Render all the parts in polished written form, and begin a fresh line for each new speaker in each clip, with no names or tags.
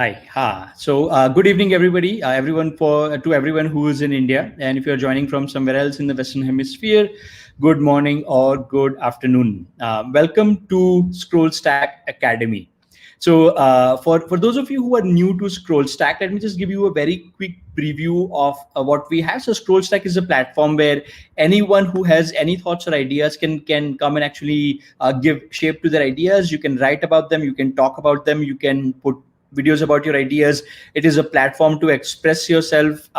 Hi. Good evening, everybody. Everyone who is in India, and if you're joining from somewhere else in the Western Hemisphere, good morning or good afternoon. Welcome to ScrollStack Academy. For those of you who are new to ScrollStack, let me just give you a very quick preview of what we have. So ScrollStack is a platform where anyone who has any thoughts or ideas can come and actually give shape to their ideas. You can write about them, you can talk about them, you can put videos about your ideas. It is a platform to express yourself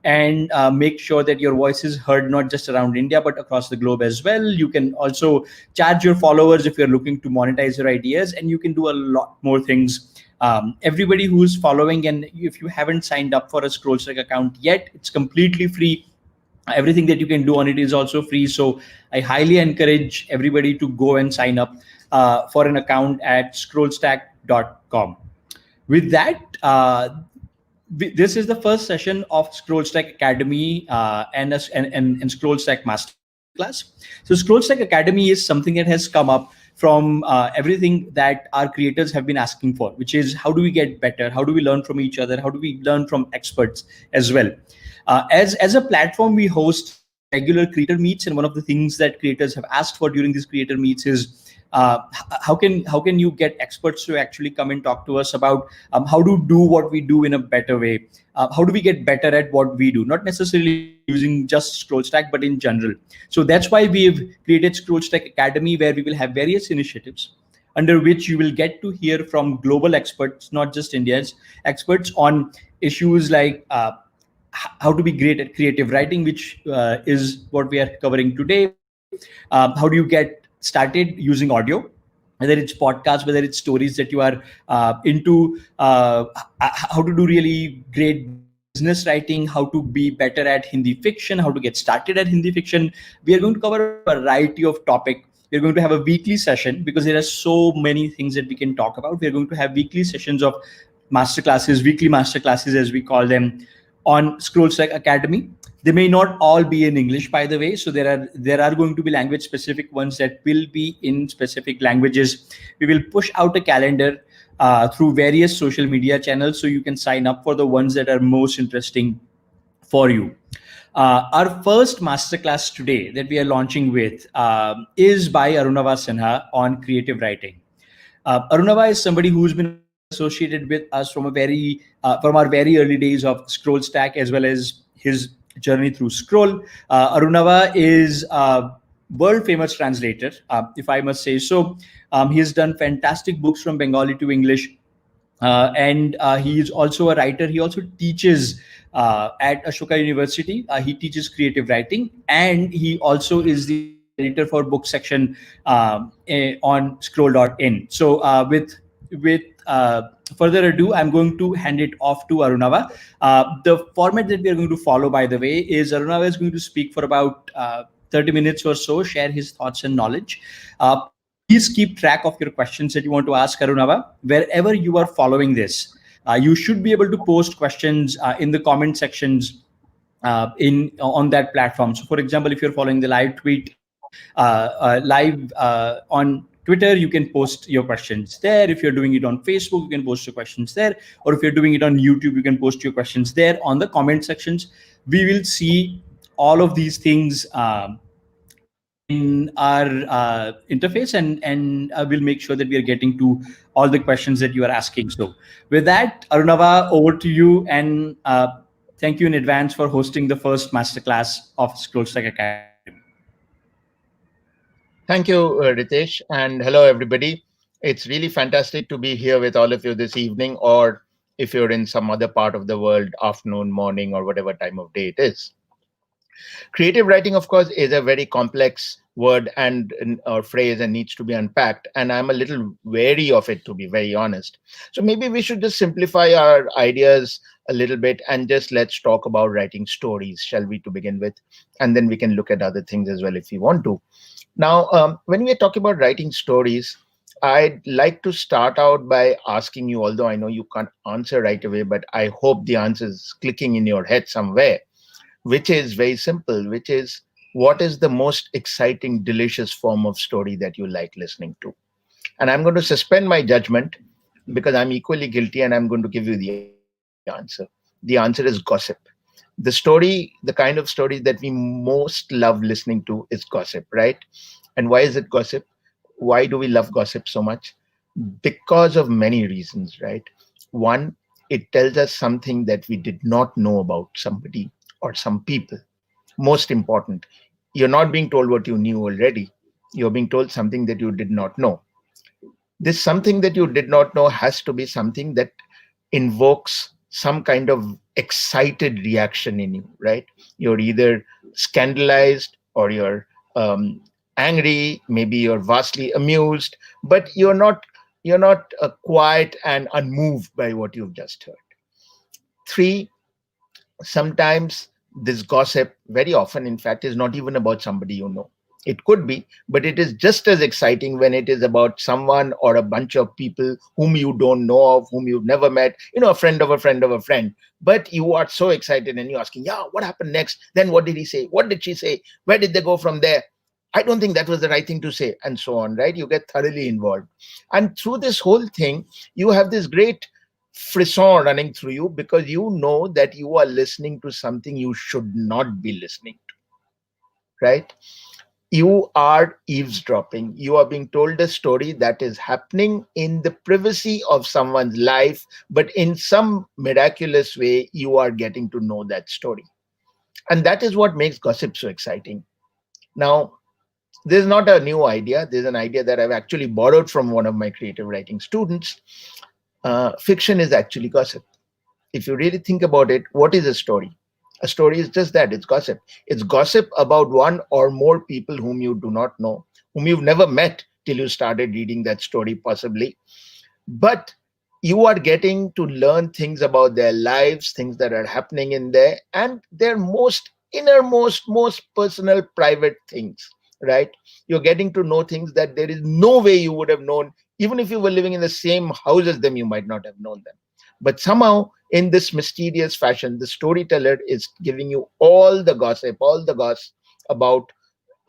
and make sure that your voice is heard not just around India but across the globe as well. You can also charge your followers if you're looking to monetize your ideas, and you can do a lot more things. Everybody who's following, and if you haven't signed up for a ScrollStack account yet, it's completely free. Everything that you can do on it is also free. So I highly encourage everybody to go and sign up for an account at scrollstack.com. With that, this is the first session of ScrollStack Academy and ScrollStack Masterclass. So ScrollStack Academy is something that has come up from everything that our creators have been asking for, which is how do we get better? How do we learn from each other? How do we learn from experts as well? As a platform, we host regular creator meets, and one of the things that creators have asked for during these creator meets is how can you get experts to actually come and talk to us about how to do what we do in a better way? How do we get better at what we do? Not necessarily using just ScrollStack, but in general. So that's why we've created ScrollStack Academy, where we will have various initiatives under which you will get to hear from global experts, not just India's experts, on issues like how to be great at creative writing, which is what we are covering today. How do you get started using audio, whether it's podcasts, whether it's stories that you are into, how to do really great business writing, how to be better at Hindi fiction, how to get started at Hindi fiction. We are going to cover a variety of topics. We're going to have a weekly session because there are so many things that we can talk about. We're going to have weekly sessions of masterclasses, weekly masterclasses as we call them, on ScrollStack Academy. They may not all be in English, by the way. So there are going to be language specific ones that will be in specific languages. We will push out a calendar through various social media channels, so you can sign up for the ones that are most interesting for you. Our first masterclass today that we are launching with is by Arunava Sinha on creative writing. Arunava is somebody who's been associated with us from our very early days of ScrollStack, as well as his journey through Scroll. Arunava is a world famous translator, if I must say so. He has done fantastic books from Bengali to English. And he is also a writer. He also teaches at Ashoka University. He teaches creative writing, and he also is the editor for book section on Scroll.in. So with further ado, I'm going to hand it off to Arunava. The format that we are going to follow, by the way, is Arunava is going to speak for about 30 minutes or so, share his thoughts and knowledge. Please keep track of your questions that you want to ask Arunava. Wherever you are following this, you should be able to post questions in the comment sections on that platform. So for example, if you're following the live tweet live on Twitter, you can post your questions there. If you're doing it on Facebook, you can post your questions there. Or if you're doing it on YouTube, you can post your questions there on the comment sections. We will see all of these things in our interface, and we'll make sure that we are getting to all the questions that you are asking. So with that, Arunava, over to you, and thank you in advance for hosting the first masterclass of ScrollStack Academy.
Thank you, Ritesh, and hello, everybody. It's really fantastic to be here with all of you this evening, or if you're in some other part of the world, afternoon, morning, or whatever time of day it is. Creative writing, of course, is a very complex word and or phrase and needs to be unpacked, and I'm a little wary of it, to be very honest. So maybe we should just simplify our ideas a little bit and just let's talk about writing stories, shall we, to begin with, and then we can look at other things as well if we want to. Now, when we are talking about writing stories, I'd like to start out by asking you, although I know you can't answer right away, but I hope the answer is clicking in your head somewhere, which is very simple, which is, what is the most exciting, delicious form of story that you like listening to? And I'm going to suspend my judgment. because I'm equally guilty, and I'm going to give you the answer. The answer is gossip. The kind of stories that we most love listening to is gossip, right? And why is it gossip? Why do we love gossip so much? Because of many reasons, right? One, it tells us something that we did not know about somebody or some people. Most important, you're not being told what you knew already. You're being told something that you did not know. This something that you did not know has to be something that invokes some kind of excited reaction in you, right? You're either scandalized, or you're um, angry, maybe you're vastly amused, but you're not quiet and unmoved by what you've just heard. Three, sometimes this gossip, very often in fact, is not even about somebody you know. It could be, but it is just as exciting when it is about someone or a bunch of people whom you don't know of, whom you've never met, a friend of a friend of a friend. But you are so excited and you're asking, yeah, what happened next? Then what did he say? What did she say? Where did they go from there? I don't think that was the right thing to say, and so on, right? You get thoroughly involved. And through this whole thing, you have this great frisson running through you, because you know that you are listening to something you should not be listening to, right? You are eavesdropping. You are being told a story that is happening in the privacy of someone's life, but in some miraculous way, you are getting to know that story. And that is what makes gossip so exciting. Now, this is not a new idea. This is an idea that I've actually borrowed from one of my creative writing students. Fiction is actually gossip. If you really think about it, what is a story? A story is just that, it's gossip. It's gossip about one or more people whom you do not know, whom you've never met till you started reading that story, possibly. But you are getting to learn things about their lives, things that are happening in there, and their most innermost, most personal, private things, right? You're getting to know things that there is no way you would have known. Even if you were living in the same house as them, you might not have known them. But somehow, in this mysterious fashion, the storyteller is giving you all the gossip about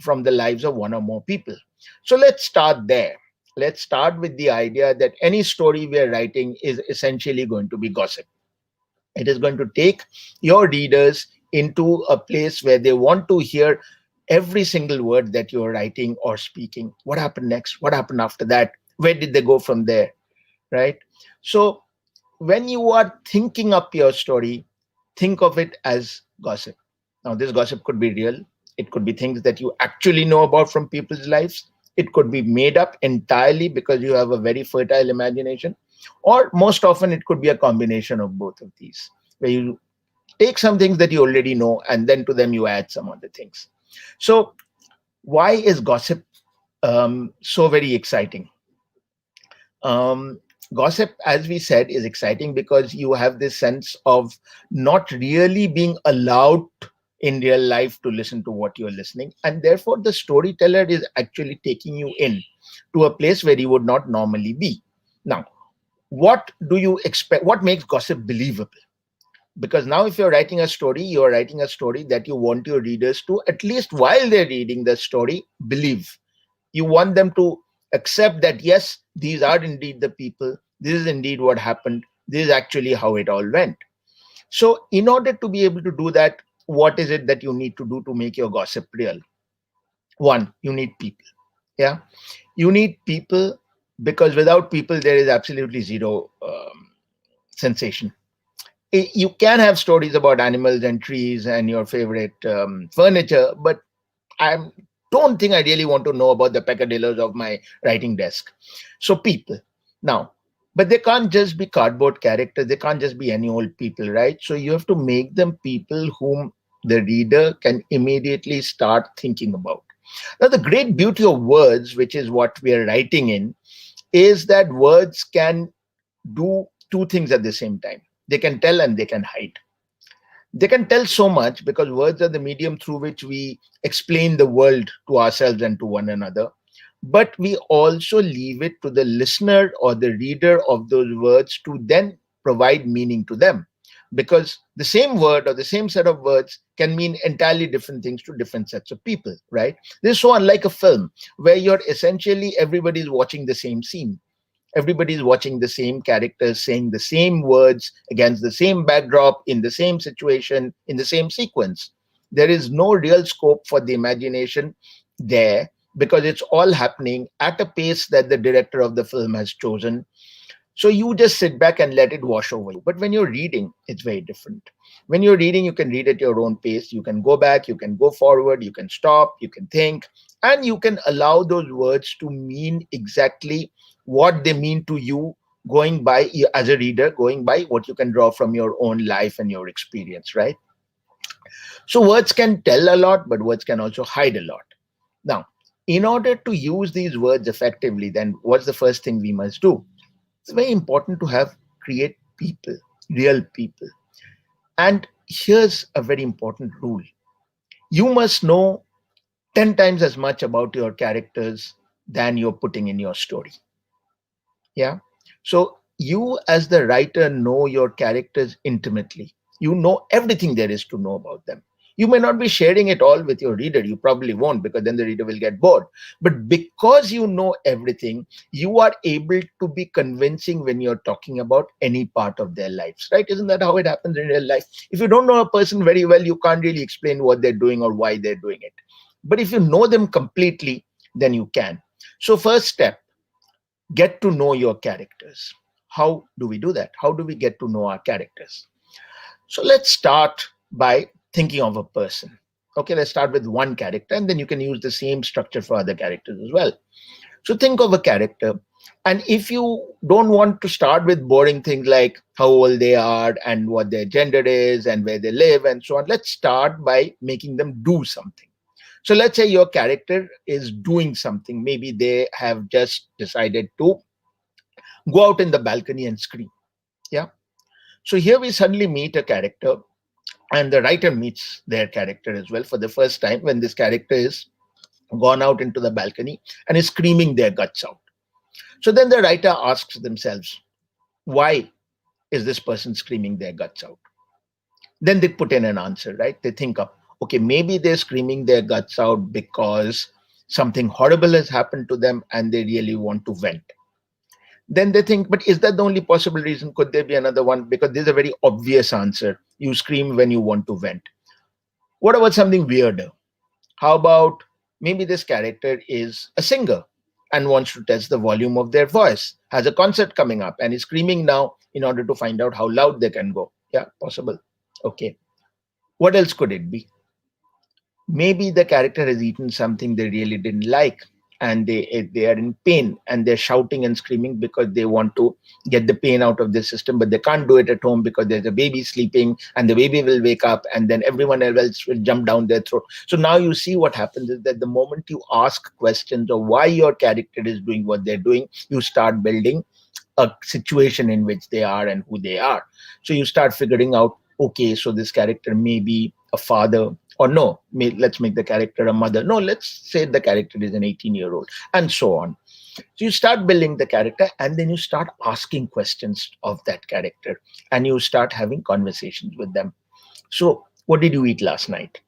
from the lives of one or more people. So let's start there. Let's start with the idea that any story we are writing is essentially going to be gossip. It is going to take your readers into a place where they want to hear every single word that you're writing or speaking. What happened next? What happened after that? Where did they go from there? Right? So when you are thinking up your story, think of it as gossip. Now, this gossip could be real. It could be things that you actually know about from people's lives. It could be made up entirely because you have a very fertile imagination. Or most often, it could be a combination of both of these, where you take some things that you already know and then to them you add some other things. So, why is gossip so very exciting? um, Gossip, as we said, is exciting because you have this sense of not really being allowed in real life to listen to what you're listening, and therefore the storyteller is actually taking you in to a place where you would not normally be. Now, what do you expect? What makes gossip believable? Because now, if you're writing a story, you're writing a story that you want your readers to, at least while they're reading the story, believe. You want them to accept that, yes, these are indeed the people, this is indeed what happened, this is actually how it all went. So in order to be able to do that, what is it that you need to do to make your gossip real? One, you need people. Yeah, you need people, because without people there is absolutely zero sensation. You can have stories about animals and trees and your favorite furniture, but I don't think I really want to know about the peccadillos of my writing desk. So people. Now, but they can't just be cardboard characters. They can't just be any old people, right? So you have to make them people whom the reader can immediately start thinking about. Now, the great beauty of words, which is what we are writing in, is that words can do two things at the same time. They can tell and they can hide. They can tell so much because words are the medium through which we explain the world to ourselves and to one another. But we also leave it to the listener or the reader of those words to then provide meaning to them. Because the same word or the same set of words can mean entirely different things to different sets of people, right? This is so unlike a film where you're essentially everybody's watching the same scene. Everybody's watching the same characters, saying the same words against the same backdrop, in the same situation, in the same sequence. There is no real scope for the imagination there, because it's all happening at a pace that the director of the film has chosen. So you just sit back and let it wash over you. But when you're reading, it's very different. When you're reading, you can read at your own pace. You can go back, you can go forward, you can stop, you can think, and you can allow those words to mean exactly what they mean to you, going by, as a reader, going by what you can draw from your own life and your experience, right? So words can tell a lot, but words can also hide a lot. Now, in order to use these words effectively, then what's the first thing we must do? It's very important to create people, real people. And here's a very important rule. You must know 10 times as much about your characters than you're putting in your story. Yeah. So you, as the writer, know your characters intimately. You know everything there is to know about them. You may not be sharing it all with your reader. You probably won't, because then the reader will get bored. But because you know everything, you are able to be convincing when you're talking about any part of their lives, right? Isn't that how it happens in real life? If you don't know a person very well, you can't really explain what they're doing or why they're doing it. But if you know them completely, then you can. So first step, get to know your characters. How do we do that? How do we get to know our characters? So let's start by thinking of a person. Okay, let's start with one character, and then you can use the same structure for other characters as well. So think of a character. And if you don't want to start with boring things like how old they are and what their gender is and where they live and so on, let's start by making them do something. So let's say your character is doing something. Maybe they have just decided to go out in the balcony and scream. Yeah. So here we suddenly meet a character, and the writer meets their character as well for the first time when this character is gone out into the balcony and is screaming their guts out. So then the writer asks themselves, why is this person screaming their guts out? Then they put in an answer, right? They think up, okay, maybe they're screaming their guts out because something horrible has happened to them and they really want to vent. Then they think, but is that the only possible reason? Could there be another one? Because there's a very obvious answer. You scream when you want to vent. What about something weirder? How about maybe this character is a singer and wants to test the volume of their voice, has a concert coming up and is screaming now in order to find out how loud they can go. Yeah, possible. Okay. What else could it be? Maybe the character has eaten something they really didn't like, and they are in pain and they're shouting and screaming because they want to get the pain out of the system, but they can't do it at home because there's a baby sleeping and the baby will wake up and then everyone else will jump down their throat. So now you see what happens is that the moment you ask questions of why your character is doing what they're doing, you start building a situation in which they are and who they are. So you start figuring out, okay, so this character may be a father, or no, let's make the character a mother. No, let's say the character is an 18-year-old, and so on. So you start building the character, and then you start asking questions of that character, and you start having conversations with them. So what did you eat last night?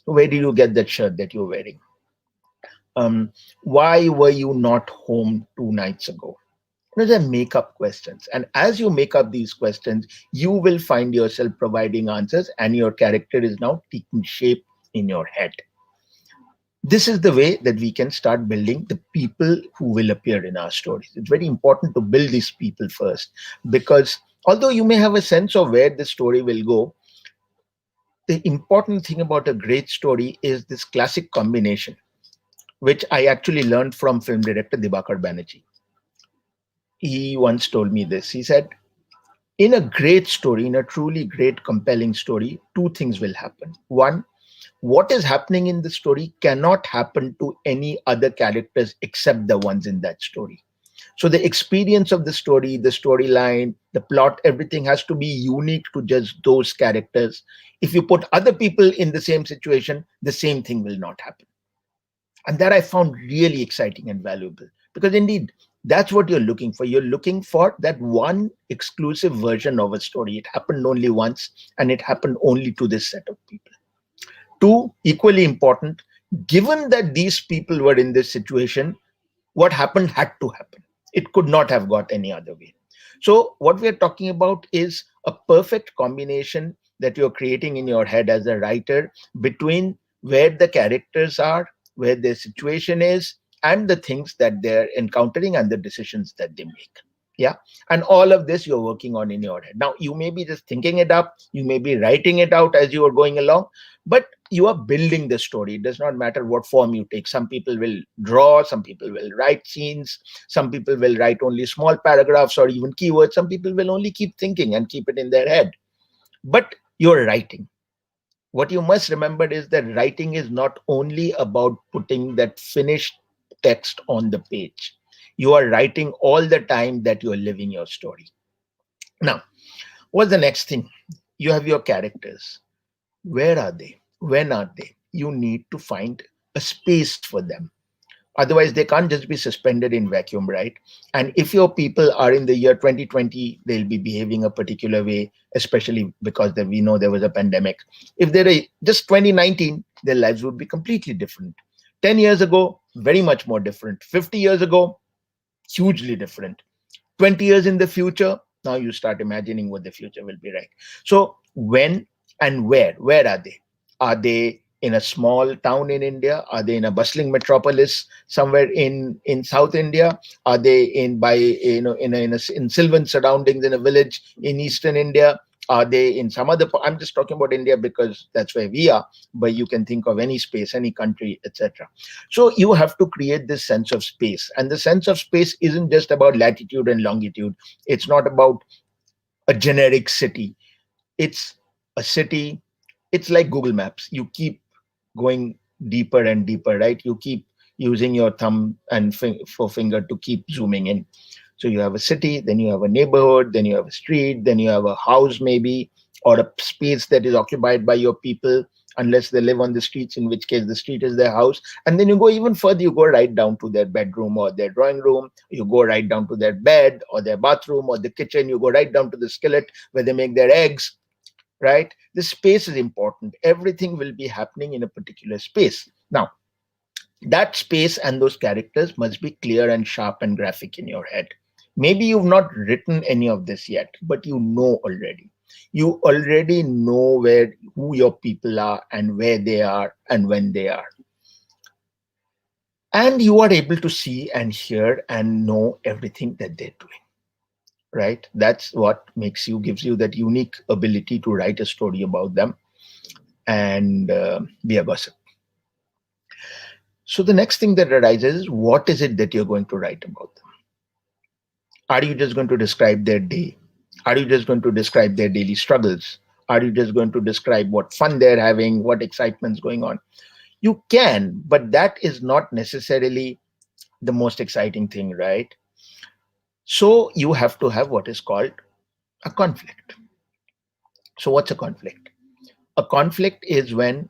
Where did you get that shirt that you're wearing? Why were you not home 2 nights ago? Those are make up questions. And as you make up these questions, you will find yourself providing answers, and your character is now taking shape in your head. This is the way that we can start building the people who will appear in our stories. It's very important to build these people first, because although you may have a sense of where the story will go, the important thing about a great story is this classic combination, which I actually learned from film director Dibakar Banerjee. He once told me this. He said, in a great story, in a truly great, compelling story, two things will happen. One, what is happening in the story cannot happen to any other characters except the ones in that story. So the experience of the story, the storyline, the plot, everything has to be unique to just those characters. If you put other people in the same situation, the same thing will not happen. And that I found really exciting and valuable, because indeed, that's what you're looking for. You're looking for that one exclusive version of a story. It happened only once, and it happened only to this set of people. Two, equally important, given that these people were in this situation, what happened had to happen. It could not have got any other way. So what we are talking about is a perfect combination that you're creating in your head as a writer between where the characters are, where their situation is, and the things that they're encountering and the decisions that they make. Yeah. And all of this you're working on in your head. Now, you may be just thinking it up, you may be writing it out as you are going along, but you are building the story. It does not matter what form you take. Some people will draw, some people will write scenes, some people will write only small paragraphs or even keywords, some people will only keep thinking and keep it in their head. But you're writing. What you must remember is that writing is not only about putting that finished text on the page. You are writing all the time that you are living your story. Now, what's the next thing? You have your characters. Where are they? When are they? You need to find a space for them. Otherwise, they can't just be suspended in vacuum, right? And if your people are in the year 2020, they'll be behaving a particular way, especially because we know there was a pandemic. If they're just 2019, their lives would be completely different. 10 years ago, very much more different. 50 years ago, hugely different. 20 years in the future, now you start imagining what the future will be like. So when and where are they? Are they in a small town in India? Are they in a bustling metropolis somewhere in South India? Are they in by in sylvan surroundings in a village in eastern India? Are they in some other? I'm just talking about India because that's where we are. But you can think of any space, any country, etc. So you have to create this sense of space, and the sense of space isn't just about latitude and longitude. It's not about a generic city. It's a city. It's like Google Maps. You keep going deeper and deeper, right? You keep using your thumb and forefinger to keep zooming in. So you have a city, then you have a neighborhood, then you have a street, then you have a house maybe, or a space that is occupied by your people, unless they live on the streets, in which case the street is their house. And then you go even further, you go right down to their bedroom or their drawing room, you go right down to their bed or their bathroom or the kitchen, you go right down to the skillet where they make their eggs, right? The space is important. Everything will be happening in a particular space. Now, that space and those characters must be clear and sharp and graphic in your head. Maybe you've not written any of this yet, but you know already. You already know who your people are and where they are and when they are. And you are able to see and hear and know everything that they're doing, right? That's what gives you that unique ability to write a story about them and be a gossip. So the next thing that arises is, what is it that you're going to write about them? Are you just going to describe their day? Are you just going to describe their daily struggles? Are you just going to describe what fun they're having, what excitement's going on? You can, but that is not necessarily the most exciting thing, right? So you have to have what is called a conflict. So what's a conflict? A conflict is when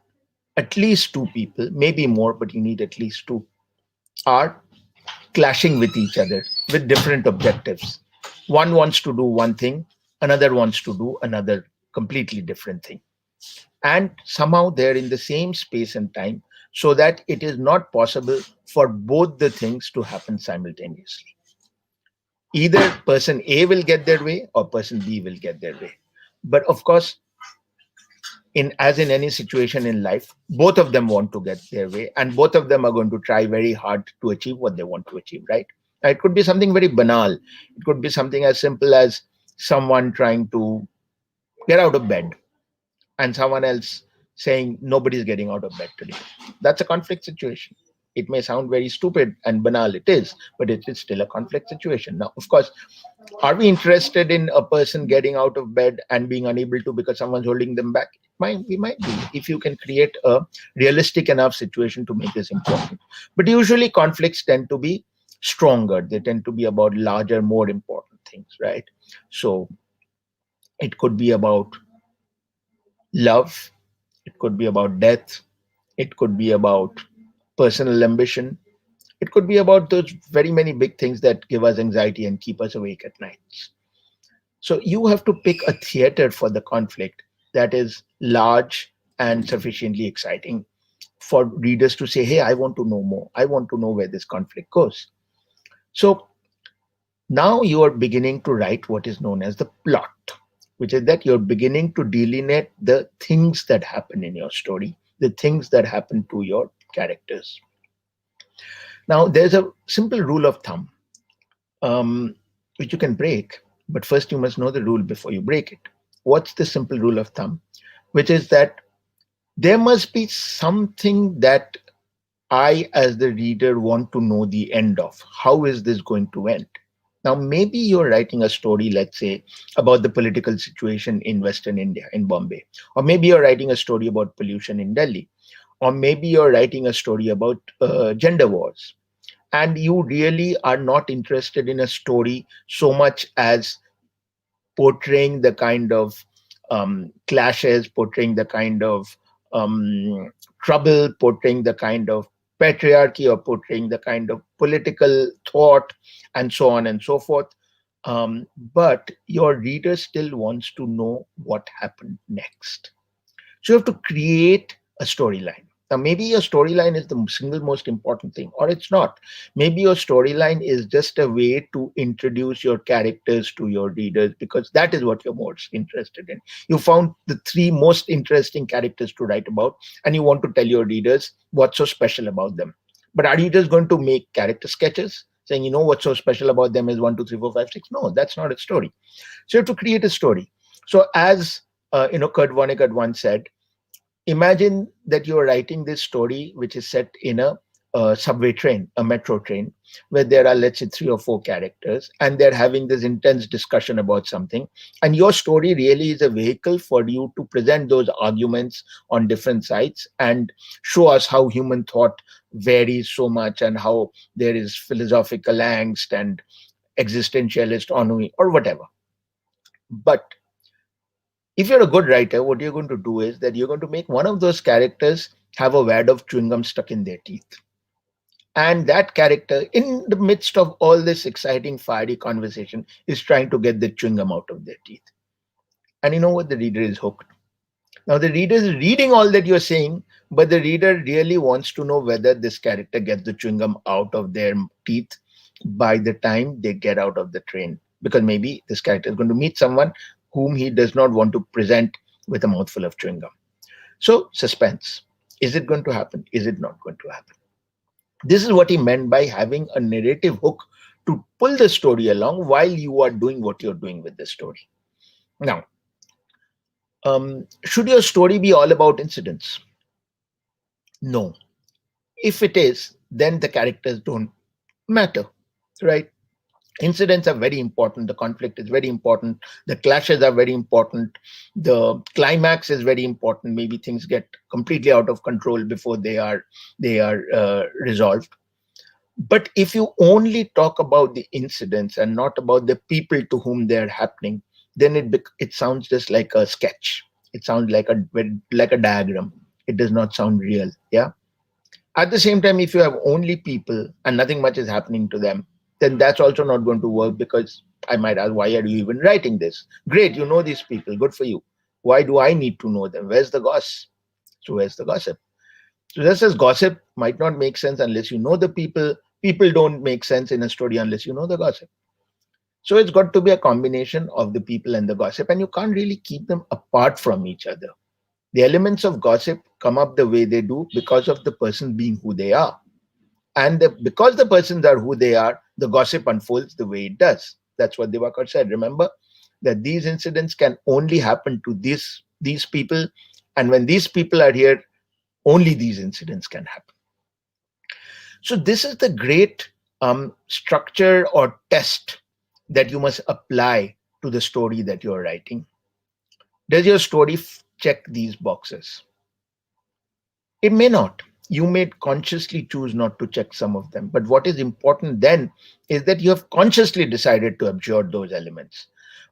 at least two people, maybe more, but you need at least two, are clashing with each other with different objectives. One wants to do one thing, another wants to do another completely different thing. And somehow they're in the same space and time so that it is not possible for both the things to happen simultaneously. Either person A will get their way or person B will get their way. But of course, in any situation in life, both of them want to get their way and both of them are going to try very hard to achieve what they want to achieve, right? It could be something very banal. It could be something as simple as someone trying to get out of bed and someone else saying nobody's getting out of bed today. That's a conflict situation. It may sound very stupid and banal, it is, but it is still a conflict situation. Now, of course, are we interested in a person getting out of bed and being unable to because someone's holding them back? We might be, if you can create a realistic enough situation to make this important. But usually conflicts tend to be stronger. They tend to be about larger, more important things, right? So it could be about love, it could be about death, it could be about personal ambition, it could be about those very many big things that give us anxiety and keep us awake at nights. So you have to pick a theater for the conflict that is large and sufficiently exciting for readers to say, hey, I want to know more. I want to know where this conflict goes. So Now you are beginning to write what is known as the plot, which is that you're beginning to delineate the things that happen in your story, the things that happen to your characters. Now, there's a simple rule of thumb, which you can break, but first you must know the rule before you break it. What's the simple rule of thumb? Which is that there must be something that I, as the reader, want to know the end of. How is this going to end? Now, maybe you're writing a story, let's say, about the political situation in Western India, in Bombay. Or maybe you're writing a story about pollution in Delhi. Or maybe you're writing a story about gender wars. And you really are not interested in a story so much as portraying the kind of clashes, portraying the kind of trouble, portraying the kind of patriarchy, or portraying the kind of political thought, and so on and so forth. But your reader still wants to know what happened next. So you have to create a storyline. Now, maybe your storyline is the single most important thing, or it's not. Maybe your storyline is just a way to introduce your characters to your readers, because that is what you're most interested in. You found the three most interesting characters to write about, and you want to tell your readers what's so special about them. But are you just going to make character sketches saying, what's so special about them is 1, 2, 3, 4, 5, 6? No, that's not a story. So you have to create a story. So as Kurt Vonnegut once said, imagine that you're writing this story which is set in a subway train, a metro train, where there are, let's say, 3 or 4 characters, and they're having this intense discussion about something. And your story really is a vehicle for you to present those arguments on different sides and show us how human thought varies so much, and how there is philosophical angst and existentialist ennui or whatever. But if you're a good writer, what you're going to do is that you're going to make one of those characters have a wad of chewing gum stuck in their teeth. And that character, in the midst of all this exciting, fiery conversation, is trying to get the chewing gum out of their teeth. And you know what? The reader is hooked. Now, the reader is reading all that you're saying, but the reader really wants to know whether this character gets the chewing gum out of their teeth by the time they get out of the train. Because maybe this character is going to meet someone whom he does not want to present with a mouthful of chewing gum. So, suspense. Is it going to happen? Is it not going to happen? This is what he meant by having a narrative hook to pull the story along while you are doing what you're doing with the story. Now, should your story be all about incidents? No. If it is, then the characters don't matter, right? Incidents are very important. The conflict is very important. The clashes are very important. The climax is very important. Maybe things get completely out of control before they are resolved. But if you only talk about the incidents and not about the people to whom they are happening, then it sounds just like a sketch. It sounds like a diagram. It does not sound real. Yeah. At the same time, if you have only people and nothing much is happening to them, then that's also not going to work, because I might ask, why are you even writing this? Great, you know these people, good for you. Why do I need to know them? Where's the goss? So where's the gossip? So just as gossip might not make sense unless you know the people, people don't make sense in a story unless you know the gossip. So it's got to be a combination of the people and the gossip, and you can't really keep them apart from each other. The elements of gossip come up the way they do because of the person being who they are. And because the persons are who they are, the gossip unfolds the way it does. That's what Diwakar said. Remember that these incidents can only happen to these people. And when these people are here, only these incidents can happen. So this is the great structure or test that you must apply to the story that you're writing. Does your story check these boxes? It may not. You may consciously choose not to check some of them. But what is important then is that you have consciously decided to absorb those elements.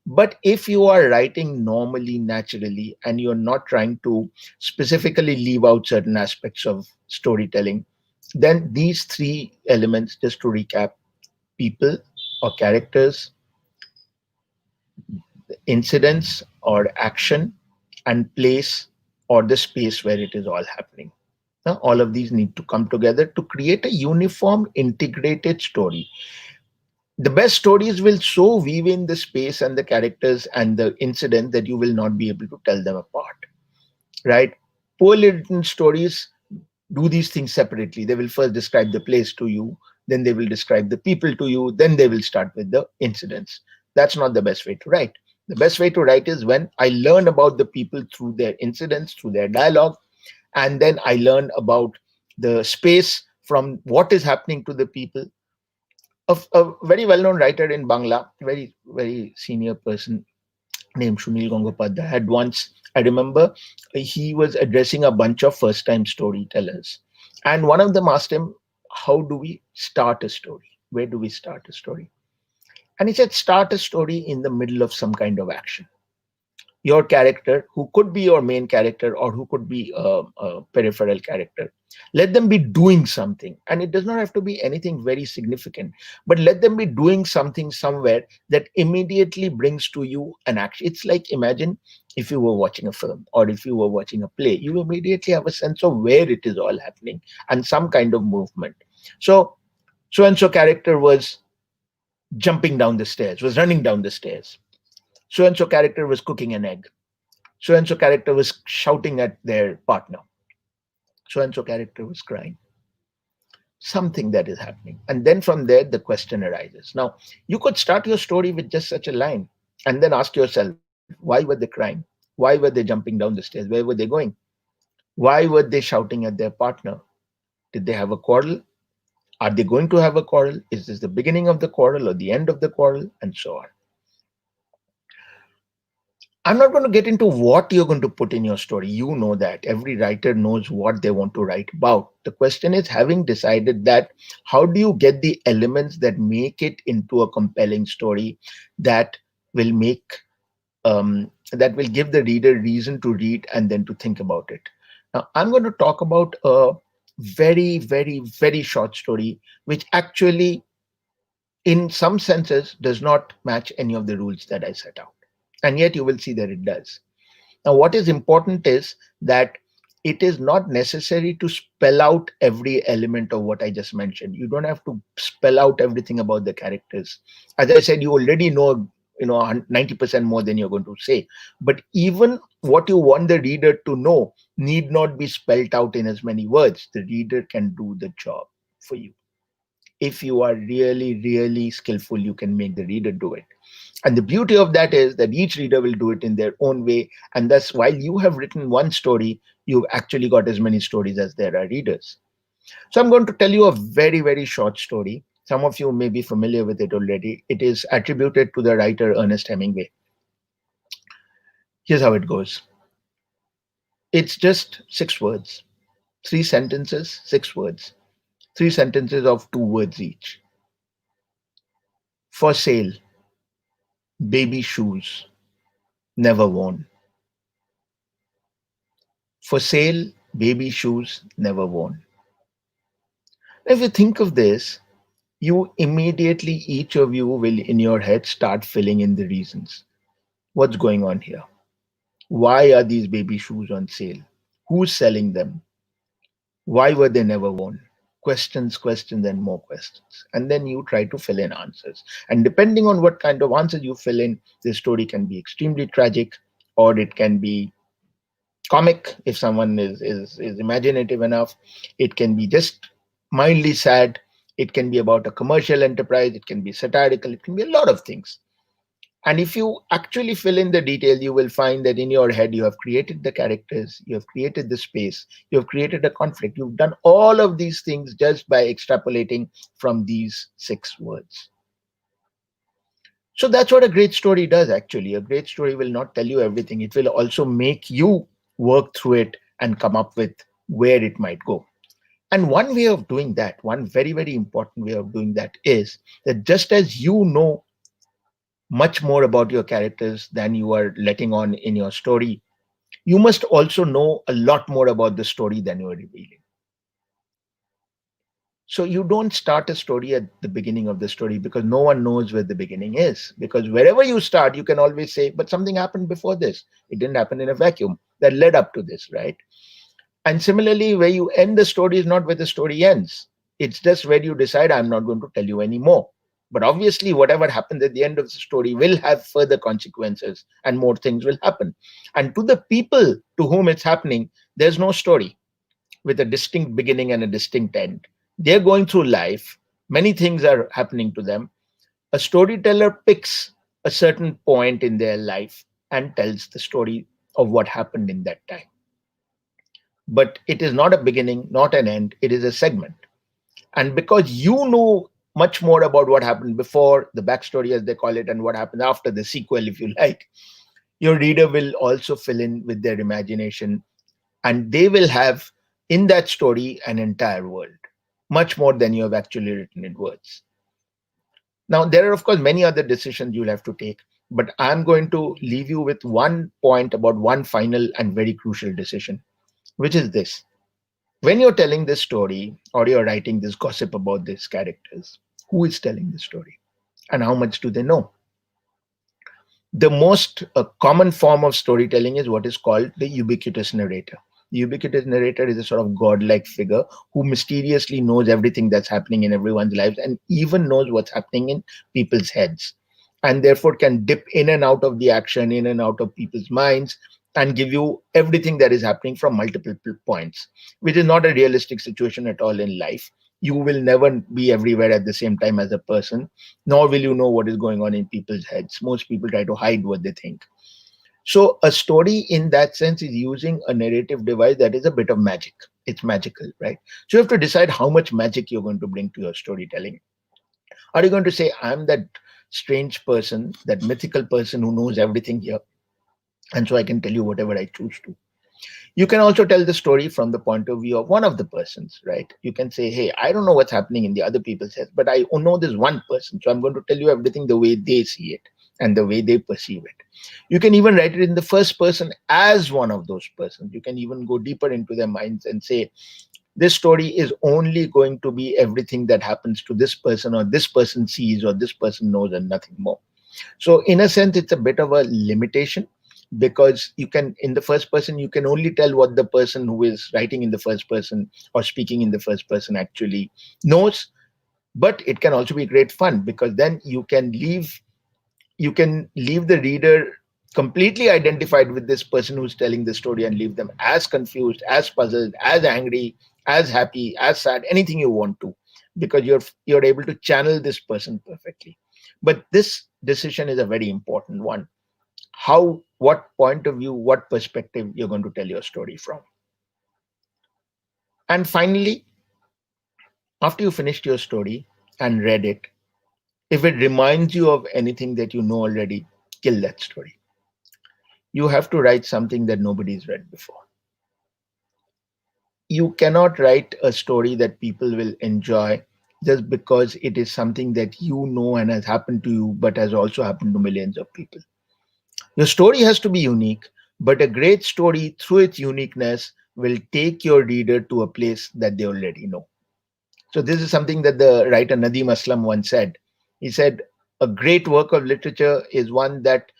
But if you are writing normally, naturally, and you're not trying to specifically leave out certain aspects of storytelling, then these 3 elements, just to recap: people or characters, incidents or action, and place or the space where it is all happening. Now, all of these need to come together to create a uniform, integrated story. The best stories will so weave in the space and the characters and the incident that you will not be able to tell them apart, right? Poorly written stories do these things separately. They will first describe the place to you, then they will describe the people to you, then they will start with the incidents. That's not the best way to write. The best way to write is when I learn about the people through their incidents, through their dialogue, and then I learn about the space from what is happening to the people. A very well-known writer in Bangla, very senior person named Sunil Gangopadhyay had once, I remember, he was addressing a bunch of first-time storytellers. And one of them asked him, how do we start a story? Where do we start a story? And he said, start a story in the middle of some kind of action. Your character, who could be your main character or who could be a peripheral character, let them be doing something. And it does not have to be anything very significant, but let them be doing something somewhere that immediately brings to you an action. It's like, imagine if you were watching a film or if you were watching a play, you immediately have a sense of where it is all happening and some kind of movement. So and so character was jumping down the stairs, was running down the stairs. So and so character was cooking an egg. So and so character was shouting at their partner. So and so character was crying. Something that is happening. And then from there, the question arises. Now, you could start your story with just such a line and then ask yourself, why were they crying? Why were they jumping down the stairs? Where were they going? Why were they shouting at their partner? Did they have a quarrel? Are they going to have a quarrel? Is this the beginning of the quarrel or the end of the quarrel? And so on. I'm not going to get into what you're going to put in your story. You know that. Every writer knows what they want to write about. The question is, having decided that, how do you get the elements that make it into a compelling story that will make that will give the reader reason to read and then to think about it. Now, I'm going to talk about a very short story, which actually, in some senses, does not match any of the rules that I set out. And yet you will see that it does. Now, what is important is that it is not necessary to spell out every element of what I just mentioned. You don't have to spell out everything about the characters. As I said, you already know 90% more than you're going to say. But even what you want the reader to know need not be spelled out in as many words. The reader can do the job for you. If you are really skillful, you can make the reader do it. And the beauty of that is that each reader will do it in their own way. And thus, while you have written one story, you've actually got as many stories as there are readers. So I'm going to tell you a very short story. Some of you may be familiar with it already. It is attributed to the writer Ernest Hemingway. Here's how it goes. It's just 6 words, 3 sentences, 6 words, 3 sentences of 2 words each. For sale, baby shoes, never worn. For sale, baby shoes, never worn. If you think of this, you immediately, each of you will in your head start filling in the reasons. What's going on here? Why are these baby shoes on sale? Who's selling them? Why were they never worn? Questions, and more questions. And then you try to fill in answers. And depending on what kind of answers you fill in, the story can be extremely tragic, or it can be comic if someone is imaginative enough. It can be just mildly sad. It can be about a commercial enterprise. It can be satirical. It can be a lot of things. And if you actually fill in the detail, you will find that in your head, you have created the characters, you have created the space, you have created a conflict. You've done all of these things just by extrapolating from these 6 words. So that's what a great story does, actually. A great story will not tell you everything. It will also make you work through it and come up with where it might go. And one way of doing that, one very important way of doing that is that just as you know much more about your characters than you are letting on in your story, you must also know a lot more about the story than you are revealing. So you don't start a story at the beginning of the story, because no one knows where the beginning is. Because wherever you start, you can always say, but something happened before this. It didn't happen in a vacuum. That led up to this, right? And similarly, where you end the story is not where the story ends. It's just where you decide, I'm not going to tell you anymore. But obviously, whatever happens at the end of the story will have further consequences and more things will happen. And to the people to whom it's happening, there's no story with a distinct beginning and a distinct end. They're going through life, many things are happening to them. A storyteller picks a certain point in their life and tells the story of what happened in that time. But it is not a beginning, not an end, it is a segment. And because you know much more about what happened before, the backstory as they call it, and what happened after, the sequel, if you like, your reader will also fill in with their imagination, and they will have in that story an entire world, much more than you have actually written in words. Now, there are, of course, many other decisions you'll have to take, but I'm going to leave you with one point about one final and very crucial decision, which is this. When you're telling this story or you're writing this gossip about these characters, who is telling the story and how much do they know? The most common form of storytelling is what is called the ubiquitous narrator. The ubiquitous narrator is a sort of godlike figure who mysteriously knows everything that's happening in everyone's lives and even knows what's happening in people's heads, and therefore can dip in and out of the action, in and out of people's minds, and give you everything that is happening from multiple points, which is not a realistic situation at all in life. You will never be everywhere at the same time as a person, nor will you know what is going on in people's heads. Most people try to hide what they think. So a story in that sense is using a narrative device that is a bit of magic. It's magical, right? So you have to decide how much magic you're going to bring to your storytelling. Are you going to say, I'm that strange person, that mythical person who knows everything here, and so I can tell you whatever I choose to? You can also tell the story from the point of view of one of the persons, right? You can say, hey, I don't know what's happening in the other people's heads, but I know this one person. So I'm going to tell you everything the way they see it and the way they perceive it. You can even write it in the first person as one of those persons. You can even go deeper into their minds and say, this story is only going to be everything that happens to this person or this person sees or this person knows and nothing more. So in a sense, it's a bit of a limitation, because you can, in the first person, you can only tell what the person who is writing in the first person or speaking in the first person actually knows. But it can also be great fun, because then you can leave the reader completely identified with this person who's telling the story and leave them as confused, as puzzled, as angry, as happy, as sad, anything you want to, because you're able to channel this person perfectly. But this decision is a very important one. What point of view, what perspective you're going to tell your story from. And finally, after you finished your story and read it, if it reminds you of anything that you know already, kill that story. You have to write something that nobody's read before. You cannot write a story that people will enjoy just because it is something that you know and has happened to you, but has also happened to millions of people. Your story has to be unique, but a great story, through its uniqueness, will take your reader to a place that they already know. So this is something that the writer Nadeem Aslam once said. He said, a great work of literature is one that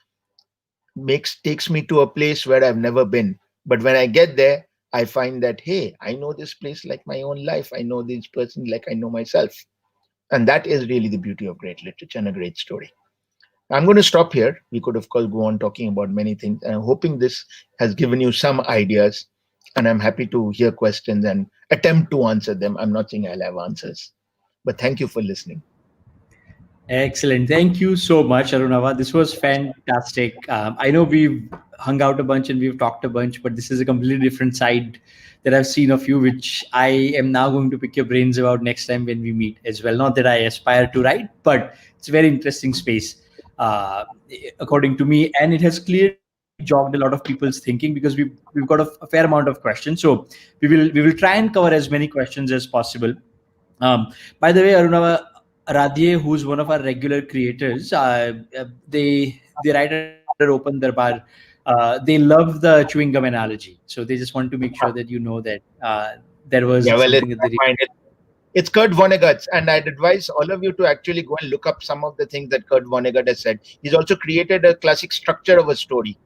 takes me to a place where I've never been. But when I get there, I find that, hey, I know this place like my own life. I know this person like I know myself. And that is really the beauty of great literature and a great story. I'm going to stop here. We could, of course, go on talking about many things. And I'm hoping this has given you some ideas. And I'm happy to hear questions and attempt to answer them. I'm not saying I'll have answers. But thank you for listening.
Excellent. Thank you so much, Arunava. This was fantastic. I know we've hung out a bunch and we've talked a bunch, but this is a completely different side that I've seen of you, which I am now going to pick your brains about next time when we meet as well. Not that I aspire to write, but it's a very interesting space, uh, according to me, and it has clearly jogged a lot of people's thinking, because we've got a fair amount of questions. So we will try and cover as many questions as possible. By the way, Arunava, Radhye, who's one of our regular creators, they write under Open Darbar. They love the chewing gum analogy, so they just want to make sure that you know that there was
Yeah, well,
something
it's
that they.
fine. It's Kurt Vonnegut's, and I'd advise all of you to actually go and look up some of the things that Kurt Vonnegut has said. He's also created a classic structure of a story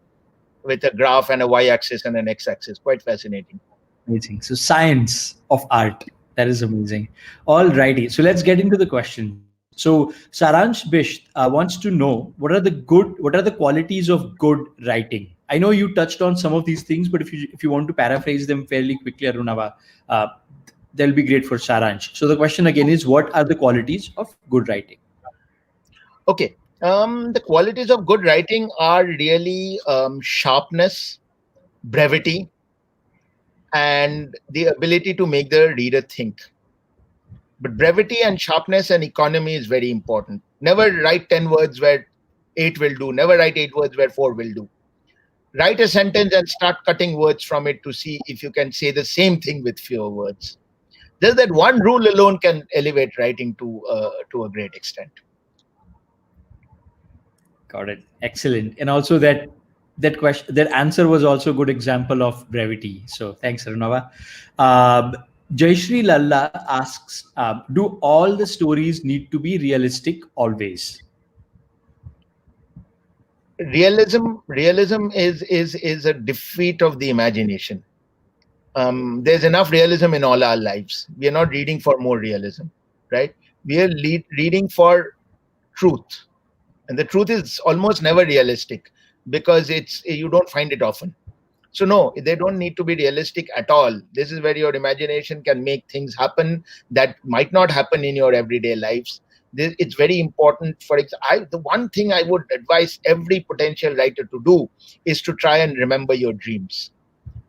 with a graph and a y-axis and an x-axis. Quite fascinating.
Amazing. So science of art. That is amazing. All righty. So let's get into the questions. So Saransh Bisht wants to know what are the qualities of good writing. I know you touched on some of these things, but if you want to paraphrase them fairly quickly, Arunava, uh, they'll be great for Saransh. So the question again is, what are the qualities of good writing?
Okay. The qualities of good writing are really sharpness, brevity, and the ability to make the reader think. But brevity and sharpness and economy is very important. Never write 10 words where 8 will do. Never write 8 words where 4 will do. Write a sentence and start cutting words from it to see if you can say the same thing with fewer words. Just that one rule alone can elevate writing to a great extent.
Got it. Excellent. And also that answer was also a good example of brevity. So thanks, Arunava. Um, Jayashri Lalla asks, do all the stories need to be realistic always?
Realism is a defeat of the imagination. There's enough realism in all our lives. We are not reading for more realism, right? We are reading for truth, and the truth is almost never realistic because you don't find it often. So no, they don't need to be realistic at all. This is where your imagination can make things happen that might not happen in your everyday lives. It's very important. The one thing I would advise every potential writer to do is to try and remember your dreams.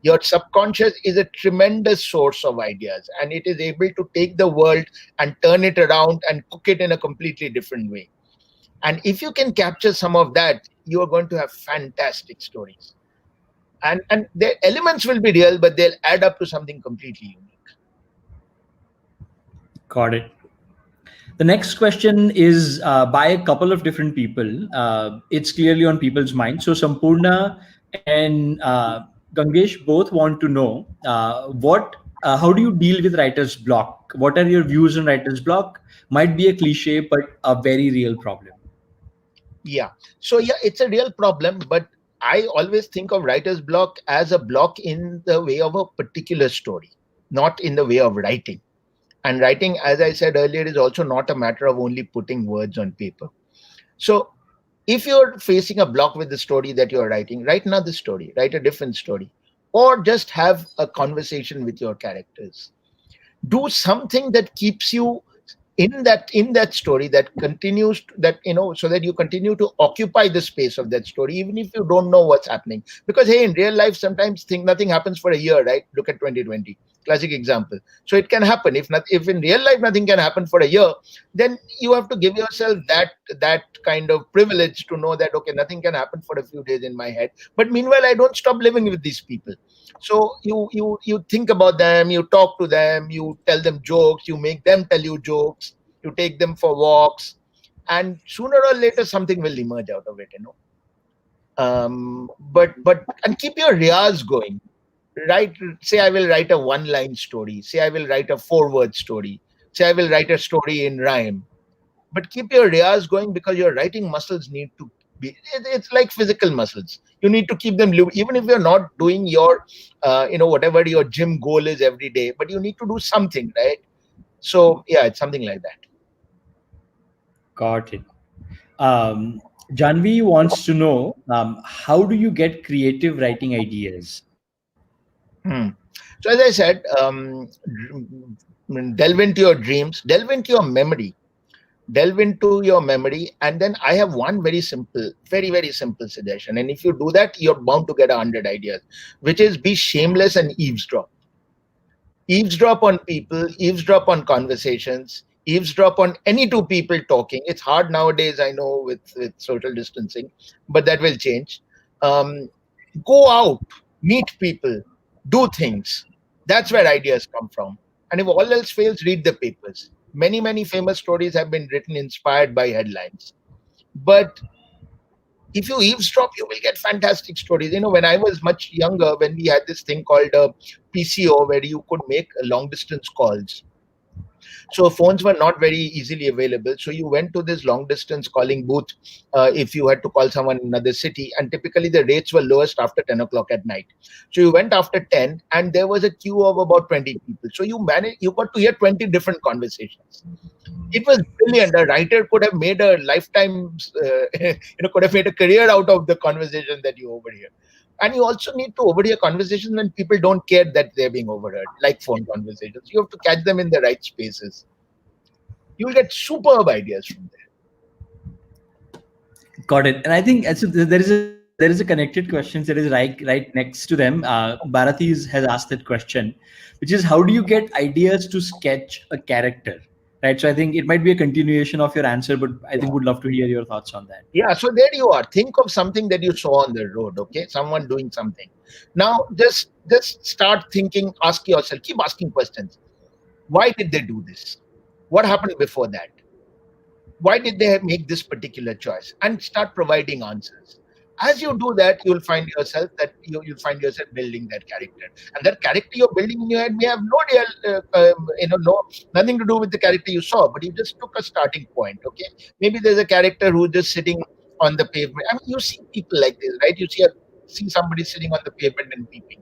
Your subconscious is a tremendous source of ideas, and it is able to take the world and turn it around and cook it in a completely different way. And if you can capture some of that, you are going to have fantastic stories. And the elements will be real, but they'll add up to something completely unique.
Got it. The next question is by a couple of different people. It's clearly on people's minds. So Sampurna and Gangesh both want to know how do you deal with writer's block? What are your views on writer's block? Might be a cliche, but a very real problem.
Yeah. So yeah, it's a real problem, but I always think of writer's block as a block in the way of a particular story, not in the way of writing. And writing, as I said earlier, is also not a matter of only putting words on paper. So if you're facing a block with the story that you're writing, write another story, write a different story, or just have a conversation with your characters. Do something that keeps you in that story, that continues so that you continue to occupy the space of that story, even if you don't know what's happening. Because hey, in real life sometimes nothing happens for a year, right? Look at 2020, classic example. So it can happen. If in real life nothing can happen for a year, then you have to give yourself that kind of privilege to know that okay, nothing can happen for a few days in my head, but meanwhile I don't stop living with these people. So you think about them, you talk to them, you tell them jokes, you make them tell you jokes, you take them for walks, and sooner or later something will emerge out of it, but and keep your riyaz going. Say I will write a one-line story, say I will write a 4-word story, say I will write a story in rhyme, but keep your riyaz going, because your writing muscles need to be, it's like physical muscles. You need to keep them even if you're not doing your whatever your gym goal is every day, but you need to do something, right? So yeah, it's something like that.
Got it. Janvi wants to know, how do you get creative writing ideas?
So as I said, delve into your dreams, delve into your memory, and then I have one very simple, very, very simple suggestion. And if you do that, you're bound to get 100 ideas, which is be shameless and eavesdrop. Eavesdrop on people, eavesdrop on conversations, eavesdrop on any two people talking. It's hard nowadays, I know, with social distancing, but that will change. Go out, meet people, do things. That's where ideas come from. And if all else fails, read the papers. Many, many famous stories have been written inspired by headlines. But if you eavesdrop, you will get fantastic stories. When I was much younger, when we had this thing called PCO, where you could make long distance calls, So phones were not very easily available. So you went to this long distance calling booth if you had to call someone in another city. And typically the rates were lowest after 10 o'clock at night. So you went after 10 and there was a queue of about 20 people. So you got to hear 20 different conversations. It was brilliant. A writer could have made a lifetime, could have made a career out of the conversation that you overhear. And you also need to overhear conversations when people don't care that they're being overheard, like phone conversations. You have to catch them in the right spaces. You'll get superb ideas from there.
Got it. And I think there is a connected question that is right next to them. Bharati has asked that question, which is how do you get ideas to sketch a character? Right. So I think it might be a continuation of your answer, but I think would love to hear your thoughts on that.
Yeah, so there you are. Think of something that you saw on the road, okay? Someone doing something. Now just start thinking, ask yourself, keep asking questions. Why did they do this? What happened before that? Why did they make this particular choice? And start providing answers. As you do that, you'll find yourself building that character, and that character you're building in your head may have no real, nothing to do with the character you saw, but you just took a starting point. Okay, maybe there's a character who's just sitting on the pavement. I mean, you see people like this, right? You see somebody sitting on the pavement and weeping.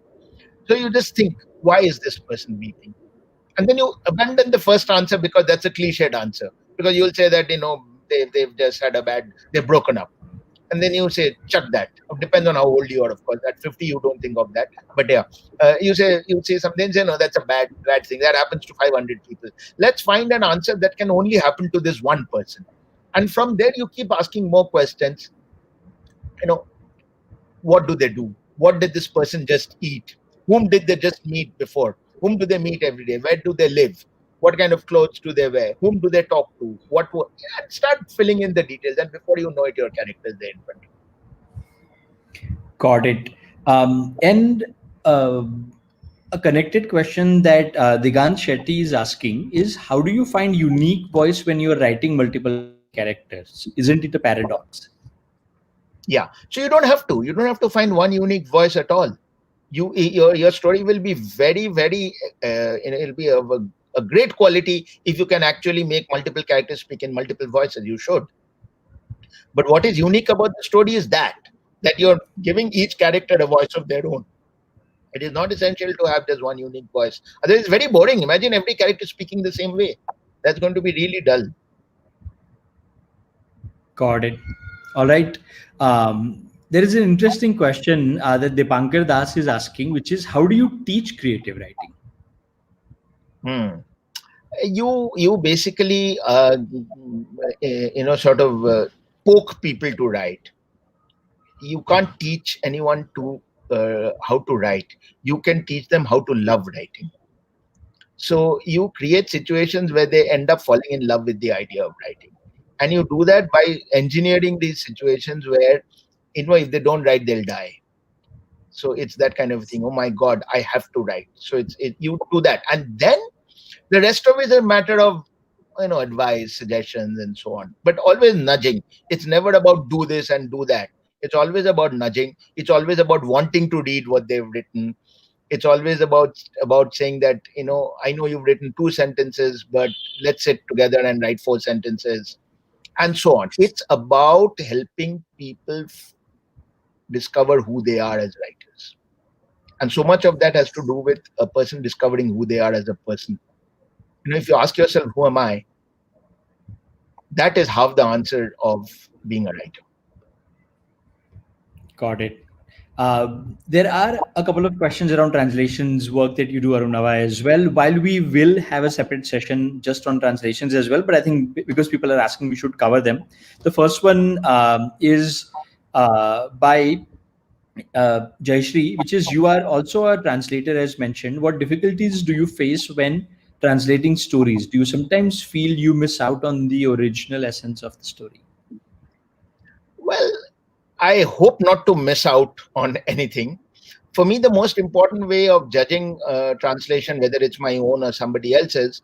So you just think, why is this person weeping? And then you abandon the first answer because that's a cliched answer. Because you'll say that they've just they've broken up. And then you say, chuck that. It depends on how old you are, of course. At 50, you don't think of that. But yeah, you say something, say, no, that's a bad thing. That happens to 500 people. Let's find an answer that can only happen to this one person. And from there, you keep asking more questions. What do they do? What did this person just eat? Whom did they just meet before? Whom do they meet every day? Where do they live? What kind of clothes do they wear? Whom do they talk to? And start filling in the details. And before you know it, your character is there in front of you.
Got it. And a connected question that Digant Shetty is asking is, how do you find unique voice when you're writing multiple characters? Isn't it a paradox?
Yeah. So you don't have to find one unique voice at all. Your story will be very, very, it'll be of a great quality if you can actually make multiple characters speak in multiple voices. You should. But what is unique about the story is that you're giving each character a voice of their own. It is not essential to have just one unique voice. Otherwise, it's very boring. Imagine every character speaking the same way. That's going to be really dull.
Got it. All right. There is an interesting question that Dipankar Das is asking, which is, how do you teach creative writing?
You basically poke people to write. You can't teach anyone to how to write. You can teach them how to love writing. So you create situations where they end up falling in love with the idea of writing, and you do that by engineering these situations where if they don't write, they'll die. So it's that kind of thing. Oh my God, I have to write. So you do that, and then the rest of it is a matter of advice, suggestions, and so on. But always nudging. It's never about do this and do that. It's always about nudging. It's always about wanting to read what they've written. It's always about saying that I know you've written 2 sentences, but let's sit together and write 4 sentences, and so on. It's about helping people discover who they are as writers. And so much of that has to do with a person discovering who they are as a person. If you ask yourself, who am I? That is half the answer of being a writer.
Got it. There are a couple of questions around translations work that you do, Arunava, as well. While we will have a separate session just on translations as well, but I think because people are asking, we should cover them. The first one is by Jayashree, which is, you are also a translator as mentioned. What difficulties do you face when translating stories? Do you sometimes feel you miss out on the original essence of the story?
Well, I hope not to miss out on anything. For me, the most important way of judging translation, whether it's my own or somebody else's,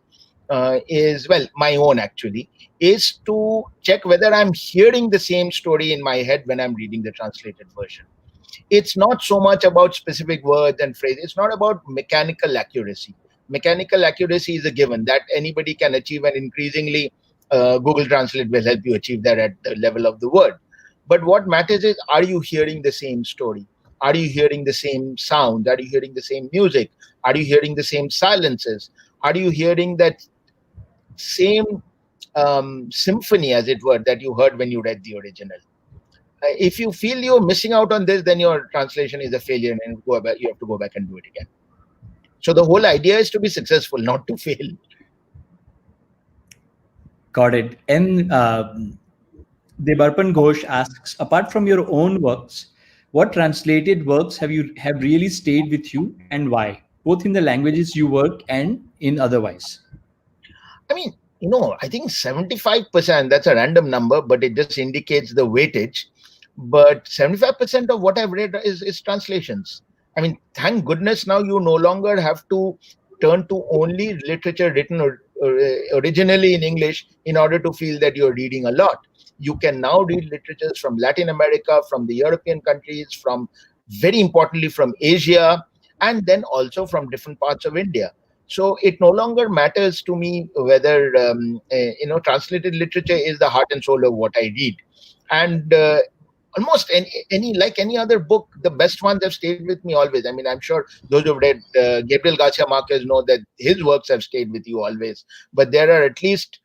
is my own actually, is to check whether I'm hearing the same story in my head when I'm reading the translated version. It's not so much about specific words and phrases. It's not about mechanical accuracy. mechanical accuracy is a given that anybody can achieve, and increasingly Google Translate will help you achieve that at the level of the word. But what matters is, are you hearing the same story? Are you hearing the same sound? Are you hearing the same music? Are you hearing the same silences? Are you hearing that same symphony, as it were, that you heard when you read the original? If you feel you're missing out on this, then your translation is a failure, and you have to go back and do it again. So the whole idea is to be successful, not to fail.
Got it. And Debarpan Ghosh asks, apart from your own works, what translated works have really stayed with you and why, both in the languages you work and in otherwise?
I mean, I think 75%, that's a random number, but it just indicates the weightage. But 75% of what I've read is translations. I mean, thank goodness now you no longer have to turn to only literature written originally in English in order to feel that you're reading a lot. You can now read literatures from Latin America, from the European countries, from, very importantly, from Asia, and then also from different parts of India. So it no longer matters to me whether translated literature is the heart and soul of what I read. And almost any other book, the best ones have stayed with me always. I mean, I'm sure those who've read Gabriel Garcia Marquez know that his works have stayed with you always. But there are at least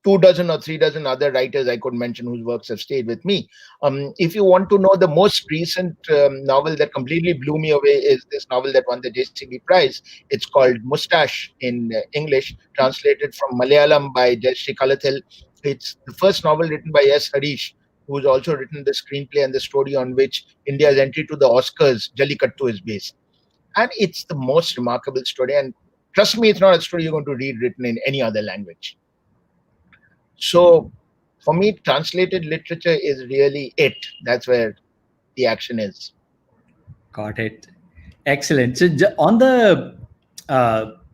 2 dozen or 3 dozen other writers I could mention whose works have stayed with me. If you want to know, the most recent novel that completely blew me away is this novel that won the JCB Prize. It's called Mustache in English, translated from Malayalam by Jayashree Kalathil. It's the first novel written by S. Harish, who's also written the screenplay and the story on which India's entry to the Oscars, Jallikattu, is based. And it's the most remarkable story. And trust me, it's not a story you're going to read written in any other language. So for me, translated literature is really it. That's where the action is.
Got it. Excellent. So on the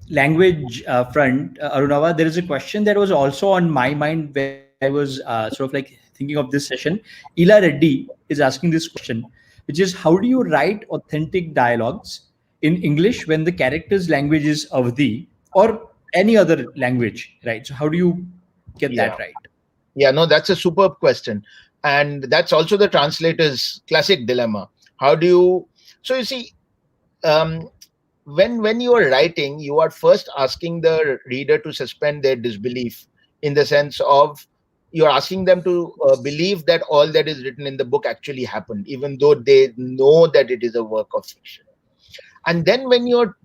language front, Arunava, there is a question that was also on my mind when I was sort of like thinking of this session. Ila Reddy is asking this question, which is, how do you write authentic dialogues in English when the character's language is Avdi or any other language, right? So how do you get that right?
Yeah, no, that's a superb question. And that's also the translator's classic dilemma. How do you... So you see, when you are writing, you are first asking the reader to suspend their disbelief, in the sense of you're asking them to believe that all that is written in the book actually happened, even though they know that it is a work of fiction. And then when you're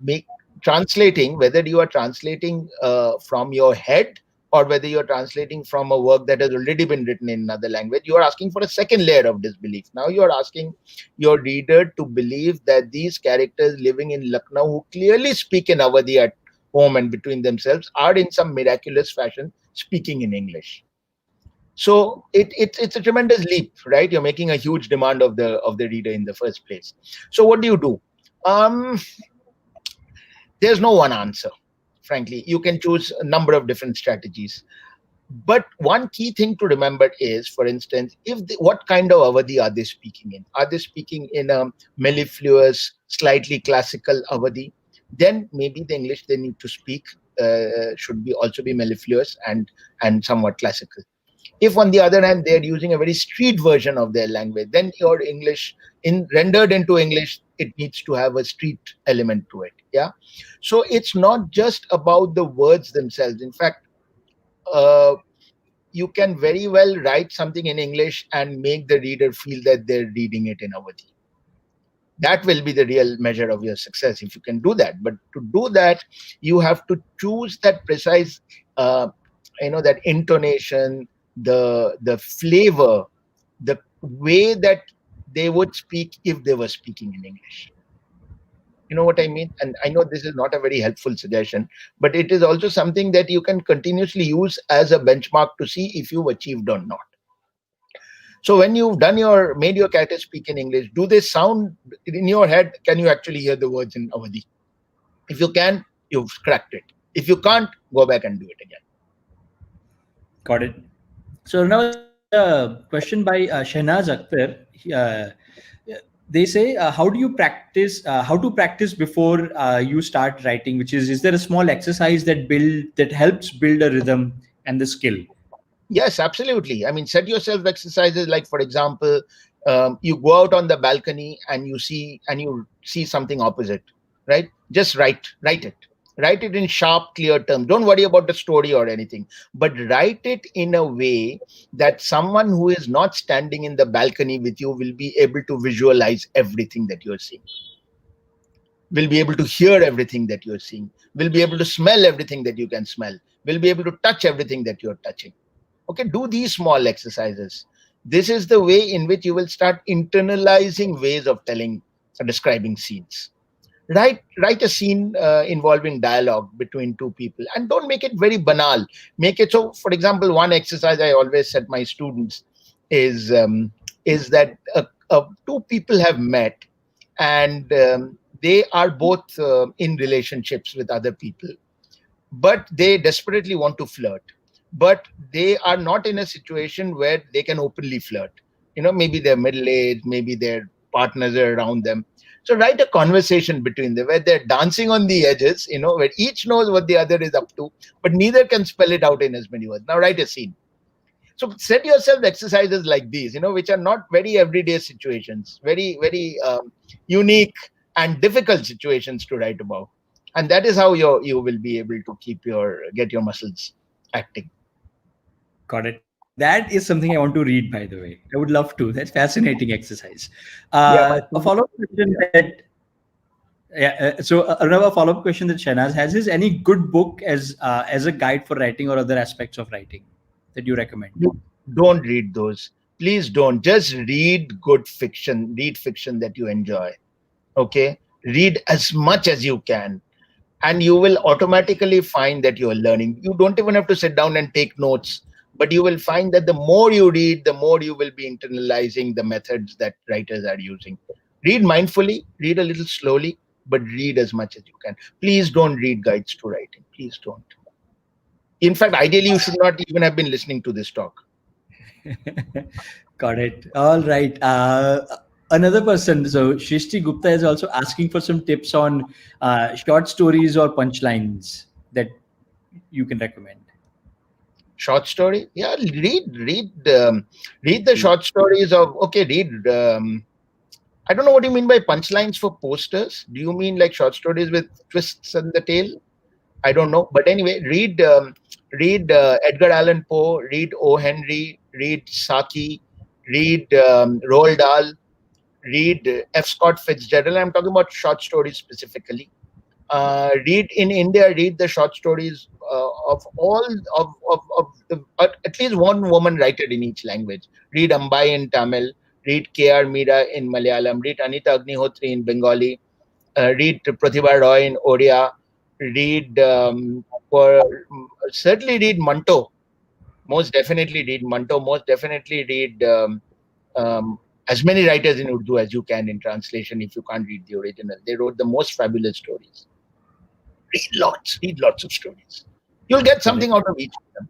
translating, whether you are translating from your head or whether you're translating from a work that has already been written in another language, you are asking for a second layer of disbelief. Now you're asking your reader to believe that these characters living in Lucknow, who clearly speak in Awadhi at home and between themselves, are in some miraculous fashion speaking in English. So it's a tremendous leap, right? You're making a huge demand of the reader in the first place. So what do you do? There's no one answer. Frankly, you can choose a number of different strategies. But one key thing to remember is, for instance, what kind of Awadhi are they speaking in? Are they speaking in a mellifluous, slightly classical Awadhi? Then maybe the English they need to speak should also be mellifluous and somewhat classical. If, on the other hand, they're using a very street version of their language, then your English, rendered into English, it needs to have a street element to it. Yeah. So it's not just about the words themselves. In fact, you can very well write something in English and make the reader feel that they're reading it in Awadhi. That will be the real measure of your success if you can do that. But to do that, you have to choose that precise, that intonation, the flavor, the way that they would speak if they were speaking in English. You know what I mean? And I know this is not a very helpful suggestion, but it is also something that you can continuously use as a benchmark to see if you've achieved or not. So when you've made your characters speak in English, do they sound in your head? Can you actually hear the words in Awadhi? If you can, you've cracked it. If you can't, go back and do it again.
Got it. So now there's a question by Shehnaz Akhtar. they say, how do you practice? How to practice before you start writing? Which is there a small exercise that helps build a rhythm and the skill?
Yes, absolutely. I mean, set yourself exercises like, for example, you go out on the balcony and you see something opposite, right? Just write it. Write it in sharp, clear terms. Don't worry about the story or anything, but write it in a way that someone who is not standing in the balcony with you will be able to visualize everything that you're seeing, will be able to hear everything that you're seeing, will be able to smell everything that you can smell, will be able to touch everything that you're touching. Okay, do these small exercises. This is the way in which you will start internalizing ways of telling, describing scenes. Write a scene involving dialogue between two people, and don't make it very banal. Make it so. For example, one exercise I always set my students is is that two people have met, and they are both in relationships with other people, but they desperately want to flirt, but they are not in a situation where they can openly flirt. Maybe they're middle aged, maybe their partners are around them. So write a conversation between them where they're dancing on the edges, where each knows what the other is up to, but neither can spell it out in as many words. Now write a scene. So set yourself exercises like these, which are not very everyday situations, very, very unique and difficult situations to write about. And that is how you will be able to get your muscles acting.
Got it. That is something I want to read, by the way. I would love to. That's fascinating exercise.
Yeah, my
A
students.
follow-up question that, yeah, so another follow-up question that Shahnaz has is, any good book as a guide for writing or other aspects of writing that you recommend?
Don't read those. Please don't. Just read good fiction. Read fiction that you enjoy. Okay? Read as much as you can. And you will automatically find that you are learning. You don't even have to sit down and take notes, but you will find that the more you read, the more you will be internalizing the methods that writers are using. Read mindfully, read a little slowly, but read as much as you can. Please don't read guides to writing. Please don't. In fact, ideally, you should not even have been listening to this talk.
Got it. All right. Another person, so Shrishti Gupta is also asking for some tips on short stories or punchlines that you can recommend.
Short story? Yeah, read the short stories of. Okay, read. I don't know what you mean by punchlines for posters. Do you mean like short stories with twists in the tail? I don't know, but anyway, read Edgar Allan Poe, read O. Henry, read Saki, read Roald Dahl, read F. Scott Fitzgerald. I'm talking about short stories specifically. Read in India, read the short stories of all of the, at least one woman writer in each language. Read Ambai in Tamil, read K.R. Meera in Malayalam, read Anita Agnihotri in Bengali, read Pratibha Roy in Odia, read for certainly read Manto. Most definitely read Manto. Most definitely read as many writers in Urdu as you can in translation if you can't read the original. They wrote the most fabulous stories. Read lots of stories. You'll get
Got it.
something out of each of them.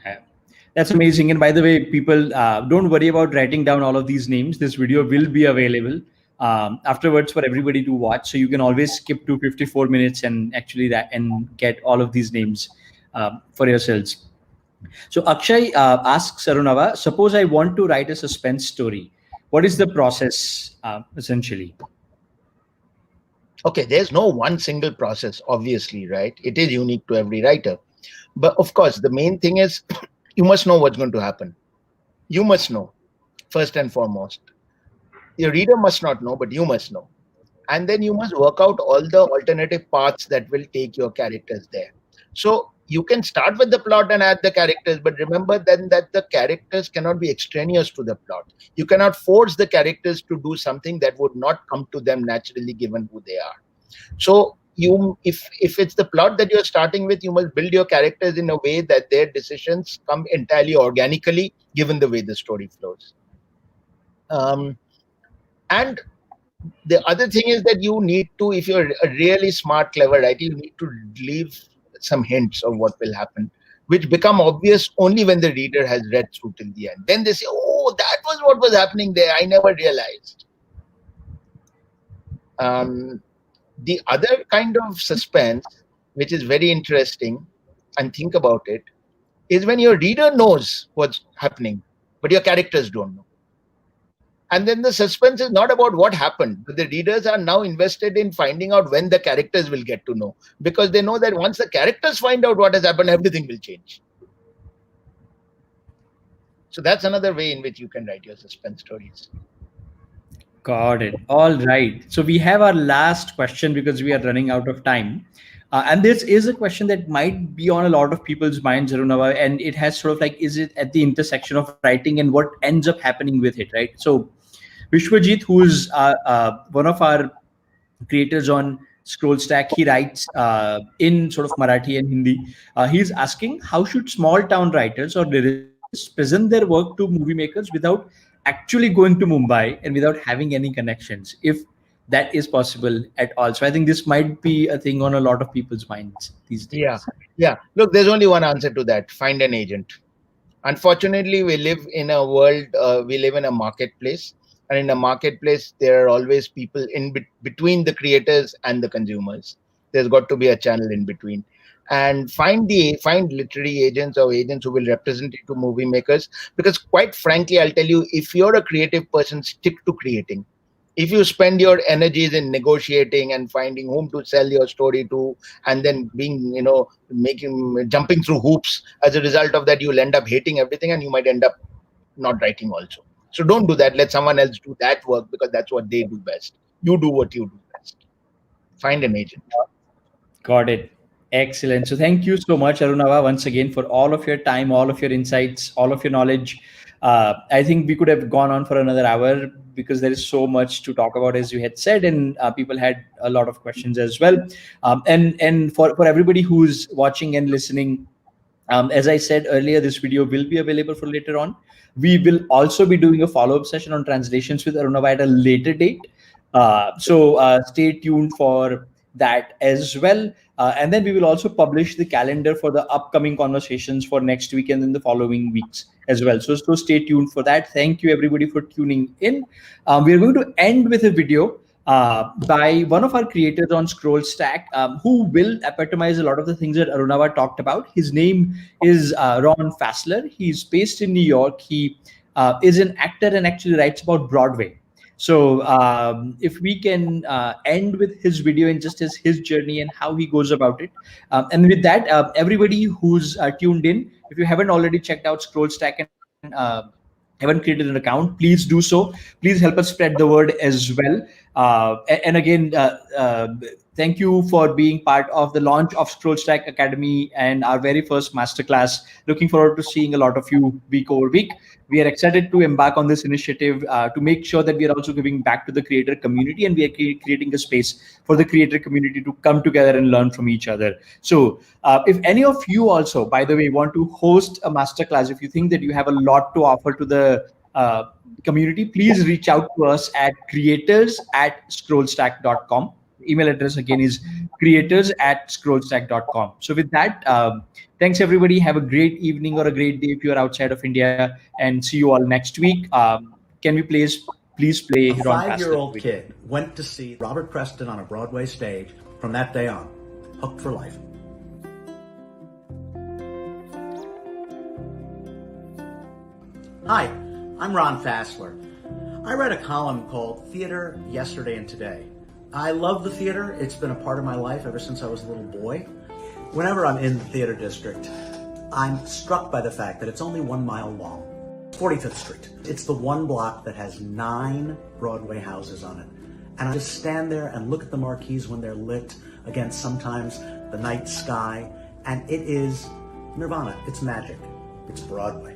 Yeah. That's amazing. And by the way, people, don't worry about writing down all of these names. This video will be available afterwards for everybody to watch. So you can always skip to 54 minutes and actually and get all of these names for yourselves. So Akshay asks Arunava, suppose I want to write a suspense story. What is the process essentially?
Okay, there's no one single process, obviously, right? It is unique to every writer. But of course, the main thing is you must know what's going to happen. You must know, first and foremost. Your reader must not know, but you must know. And then you must work out all the alternative paths that will take your characters there. So you can start with the plot and add the characters, but remember then that the characters cannot be extraneous to the plot. You cannot force the characters to do something that would not come to them naturally given who they are. So if it's the plot that you're starting with, you must build your characters in a way that their decisions come entirely organically given the way the story flows. And the other thing is that you need to, if you're a really smart, clever writer, you need to leave some hints of what will happen, which become obvious only when the reader has read through till the end. Then they say, oh, that was what was happening there. I never realized. The other kind of suspense, which is very interesting, and think about it, is when your reader knows what's happening, but your characters don't know. And then the suspense is not about what happened, but the readers are now invested in finding out when the characters will get to know, because they know that once the characters find out what has happened, everything will change. So that's another way in which you can write your suspense stories.
Got it. All right. So we have our last question because we are running out of time. And this is a question that might be on a lot of people's minds, Arunava, and it has sort of like, is it at the intersection of writing and what ends up happening with it, right? So Vishwajit, who's one of our creators on ScrollStack, he writes in sort of Marathi and Hindi. He's asking, how should small town writers or lyricists present their work to movie makers without actually going to Mumbai and without having any connections, if that is possible at all? So I think this might be a thing on a lot of people's minds these
Yeah.
days.
Yeah. Look, there's only one answer to that: find an agent. Unfortunately, we live in a world, we live in a marketplace. And in a marketplace, there are always people in between the creators and the consumers. There's got to be a channel in between. And find literary agents or agents who will represent you to movie makers. Because quite frankly, I'll tell you, if you're a creative person, stick to creating. If you spend your energies in negotiating and finding whom to sell your story to, and then being, jumping through hoops, as a result of that, you'll end up hating everything and you might end up not writing also. So don't do that. Let someone else do that work, because that's what they do best. You do what you do best. Find an agent.
Got it. Excellent. So thank you so much, Arunava, once again for all of your time, all of your insights, all of your knowledge. I think we could have gone on for another hour because there is so much to talk about, as you had said, and people had a lot of questions as well. And for everybody who's watching and listening, as I said earlier, this video will be available for later on. We will also be doing a follow-up session on translations with Arunava at a later date. So stay tuned for that as well. And then we will also publish the calendar for the upcoming conversations for next week and then the following weeks as well. So stay tuned for that. Thank you everybody for tuning in. We are going to end with a video by one of our creators on ScrollStack, who will epitomize a lot of the things that Arunava talked about. His name is Ron Fassler. He's based in New York. He is an actor and actually writes about Broadway. So if we can end with his video and just his journey and how he goes about it. And with that, everybody who's tuned in, if you haven't already checked out ScrollStack and haven't created an account, please do so. Please help us spread the word as well. And again, thank you for being part of the launch of ScrollStack Academy and our very first masterclass. Looking forward to seeing a lot of you week over week. We are excited to embark on this initiative to make sure that we are also giving back to the creator community, and we are creating a space for the creator community to come together and learn from each other. So if any of you also, by the way, want to host a masterclass, if you think that you have a lot to offer to the community, please reach out to us at creators@scrollstack.com. Email address again is creators@scrollstack.com. So with that, thanks everybody. Have a great evening or a great day if you are outside of India, and see you all next week. Can we please play
A
Ron
5-year-old
Fassler?
kid went to see Robert Preston on a Broadway stage. From that day on, hooked for life. Hi, I'm Ron Fassler. I write a column called Theater Yesterday and Today. I love the theater. It's been a part of my life ever since I was a little boy. Whenever I'm in the theater district, I'm struck by the fact that it's only 1 mile long. 45th Street. It's the one block that has 9 Broadway houses on it. And I just stand there and look at the marquees when they're lit against sometimes the night sky. And it is nirvana. It's magic. It's Broadway.